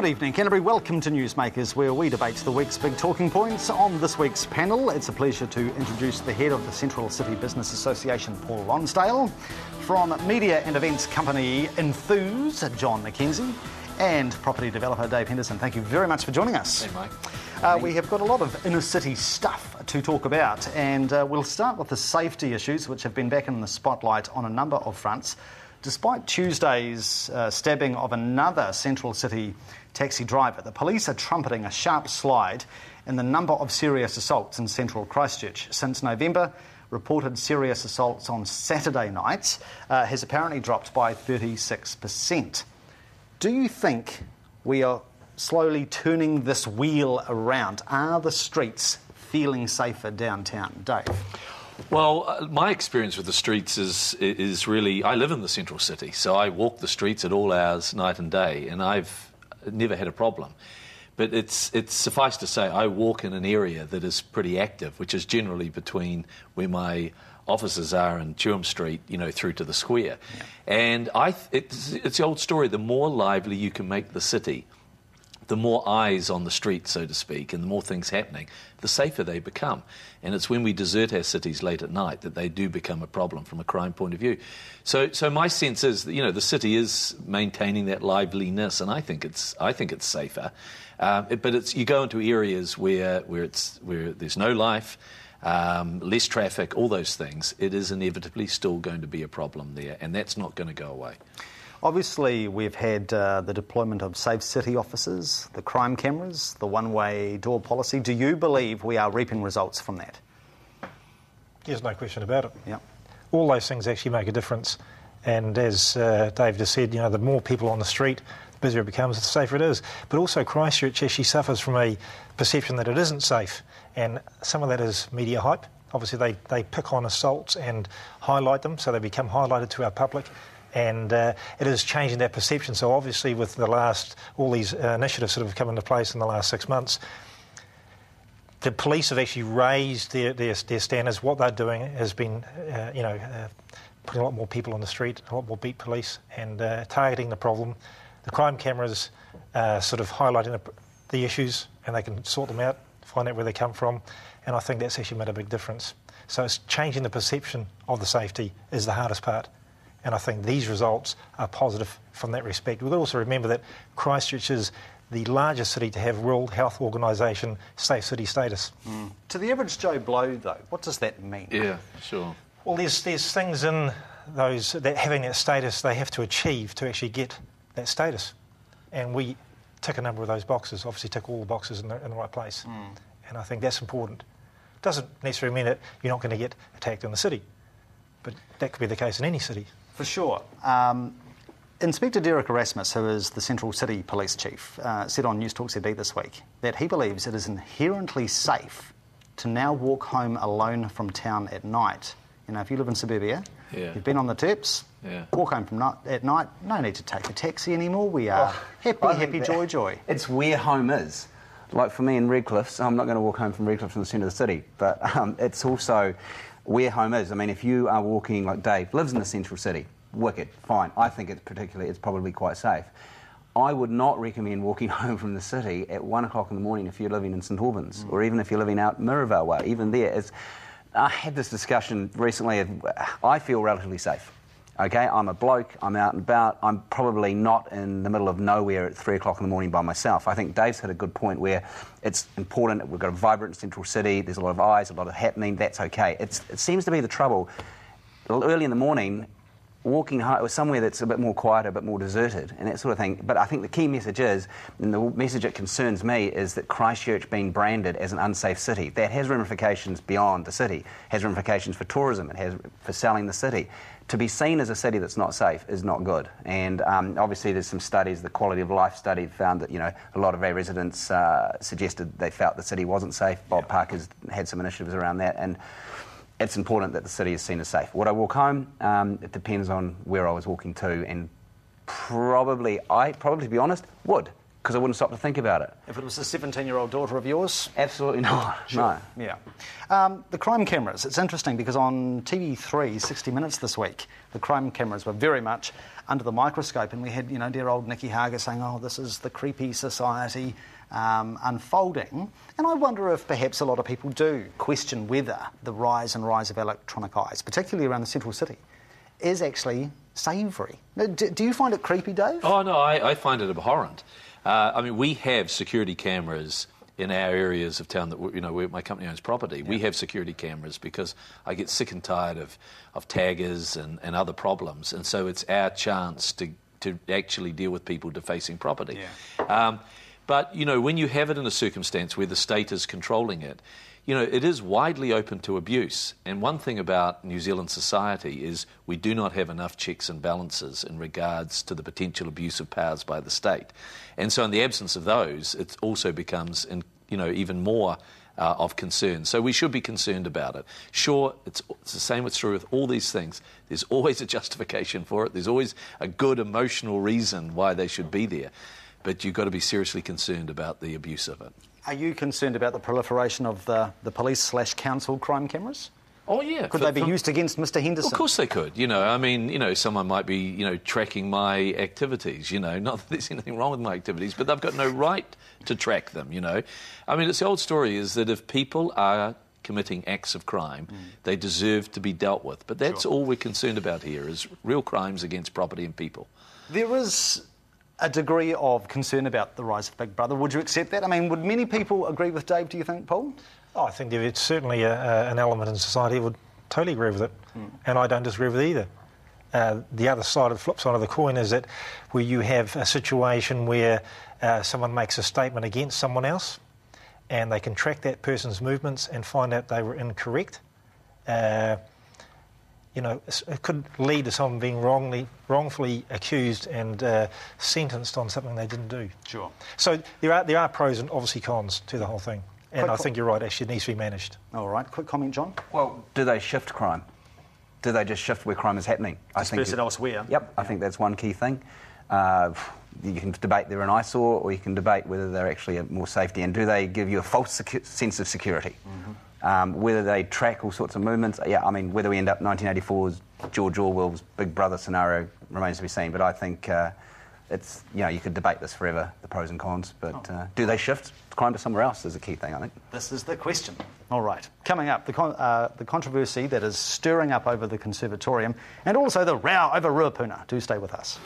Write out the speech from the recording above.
Good evening, Canterbury. Welcome to NewsMakers, where we debate the week's big talking points. On this week's panel, it's a pleasure to introduce the head of the Central City Business Association, Paul Lonsdale, from media and events company Enthuse, John McKenzie, and property developer Dave Henderson. Thank you very much for joining us. Hey, Mike. We have got a lot of inner city stuff to talk about, and we'll start with the safety issues, which have been back in the spotlight on a number of fronts. Despite Tuesday's stabbing of another Central City taxi driver, the police are trumpeting a sharp slide in the number of serious assaults in central Christchurch. Since November, reported serious assaults on Saturday nights has apparently dropped by 36%. Do you think we are slowly turning this wheel around? Are the streets feeling safer downtown? Dave? Well, my experience with the streets is really, I live in the central city, so I walk the streets at all hours, night and day, and I've never had a problem. But it's suffice to say, I walk in an area that is pretty active, which is generally between where my offices are in Tuam Street, through to the square. Yeah. And it's the old story, the more lively you can make the city, the more eyes on the street, so to speak, and the more things happening, the safer they become. And it's when we desert our cities late at night that they do become a problem from a crime point of view. So my sense is that, the city is maintaining that liveliness, and I think it's safer. But you go into areas where there's no life, less traffic, all those things. It is inevitably still going to be a problem there, and that's not going to go away. Obviously, we've had the deployment of Safe City officers, the crime cameras, the one-way door policy. Do you believe we are reaping results from that? There's no question about it. Yeah. All those things actually make a difference. And as Dave just said, the more people on the street, the busier it becomes, the safer it is. But also Christchurch actually suffers from a perception that it isn't safe. And some of that is media hype. Obviously, they pick on assaults and highlight them, so they become highlighted to our public. And it is changing that perception. So obviously with all these initiatives that have come into place in the last 6 months, the police have actually raised their standards. What they're doing has been, putting a lot more people on the street, a lot more beat police, and targeting the problem. The crime cameras sort of highlighting the issues, and they can sort them out, find out where they come from, and I think that's actually made a big difference. So it's changing the perception of the safety is the hardest part. And I think these results are positive from that respect. We've got to also remember that Christchurch is the largest city to have World Health Organisation safe city status. Mm. To the average Joe Blow, though, what does that mean? Yeah, sure. Well, there's things in those that having that status they have to achieve to actually get that status. And we tick a number of those boxes, obviously tick all the boxes in the right place. Mm. And I think that's important. It doesn't necessarily mean that you're not going to get attacked in the city, but that could be the case in any city. For sure. Inspector Derek Erasmus, who is the Central City Police Chief, said on News Talk ZB this week that he believes it is inherently safe to now walk home alone from town at night. If you live in suburbia, you've been on the tips, walk home at night, no need to take a taxi anymore. We are happy, joy. It's where home is. Like for me in Redcliffe, so I'm not going to walk home from Redcliffe from the centre of the city, but it's also where home is. I mean, if you are walking, like Dave lives in the central city, wicked, fine. I think it's probably quite safe. I would not recommend walking home from the city at 1 o'clock in the morning if you're living in St Albans, or even if you're living out Mirrorvale Way. Even there, I had this discussion recently. I feel relatively safe. Okay, I'm a bloke, I'm out and about, I'm probably not in the middle of nowhere at 3 o'clock in the morning by myself. I think Dave's had a good point where it's important, we've got a vibrant central city, there's a lot of eyes, a lot of happening, that's okay. It seems to be the trouble, early in the morning, walking home, somewhere that's a bit more quiet, a bit more deserted, and that sort of thing. But I think the key message is, and the message that concerns me, is that Christchurch being branded as an unsafe city. That has ramifications beyond the city, has ramifications for tourism, it has for selling the city. To be seen as a city that's not safe is not good. And obviously there's some studies, the quality of life study found that, a lot of our residents suggested they felt the city wasn't safe. Bob Parker's had some initiatives around that, and it's important that the city is seen as safe. Would I walk home? It depends on where I was walking to, and probably, to be honest, would. because I wouldn't stop to think about it. If it was a 17-year-old daughter of yours? Absolutely not. Sure. No. Yeah. The crime cameras, it's interesting because on TV3, 60 Minutes this week, the crime cameras were very much under the microscope, and we had, dear old Nikki Hager saying, oh, this is the creepy society unfolding. And I wonder if perhaps a lot of people do question whether the rise of electronic eyes, particularly around the central city, is actually savoury. Do you find it creepy, Dave? Oh, no, I find it abhorrent. We have security cameras in our areas of town that, where my company owns property. Yeah. We have security cameras because I get sick and tired of taggers and other problems. And so it's our chance to actually deal with people defacing property. Yeah. But, when you have it in a circumstance where the state is controlling it, it is widely open to abuse. And one thing about New Zealand society is we do not have enough checks and balances in regards to the potential abuse of powers by the state. And so in the absence of those, it also becomes, even more of concern. So we should be concerned about it. Sure, it's the same what's true with all these things. There's always a justification for it. There's always a good emotional reason why they should be there. But you've got to be seriously concerned about the abuse of it. Are you concerned about the proliferation of the police/council crime cameres? Oh, yeah. Could they be used against Mr. Henderson? Of course they could. Someone might be, tracking my activities, Not that there's anything wrong with my activities, but they've got no right to track them, It's the old story is that if people are committing acts of crime, they deserve to be dealt with. But that's all we're concerned about here is real crimes against property and people. There is a degree of concern about the rise of Big Brother. Would you accept that? Would many people agree with Dave, do you think, Paul? Oh, I think it's certainly an element in society that would totally agree with it, and I don't disagree with it either. The other side, the flip side of the coin, is that where you have a situation where someone makes a statement against someone else and they can track that person's movements and find out they were incorrect, it could lead to someone being wrongfully accused and sentenced on something they didn't do. Sure. So there are pros and obviously cons to the whole thing. And I think you're right, actually, it needs to be managed. All right. Quick comment, John? Well, do they shift crime? Do they just shift where crime is happening? Disperse it elsewhere. Yep, I think that's one key thing. You can debate they're an eyesore, or you can debate whether they're actually a more safety. And do they give you a false sense of security? Whether they track all sorts of movements. Whether we end up 1984's George Orwell's Big Brother scenario remains to be seen. But I think it's, you could debate this forever, the pros and cons. But do they shift crime to somewhere else is a key thing, I think. This is the question. All right. Coming up, the controversy that is stirring up over the Conservatorium and also the row over Ruapuna. Do stay with us.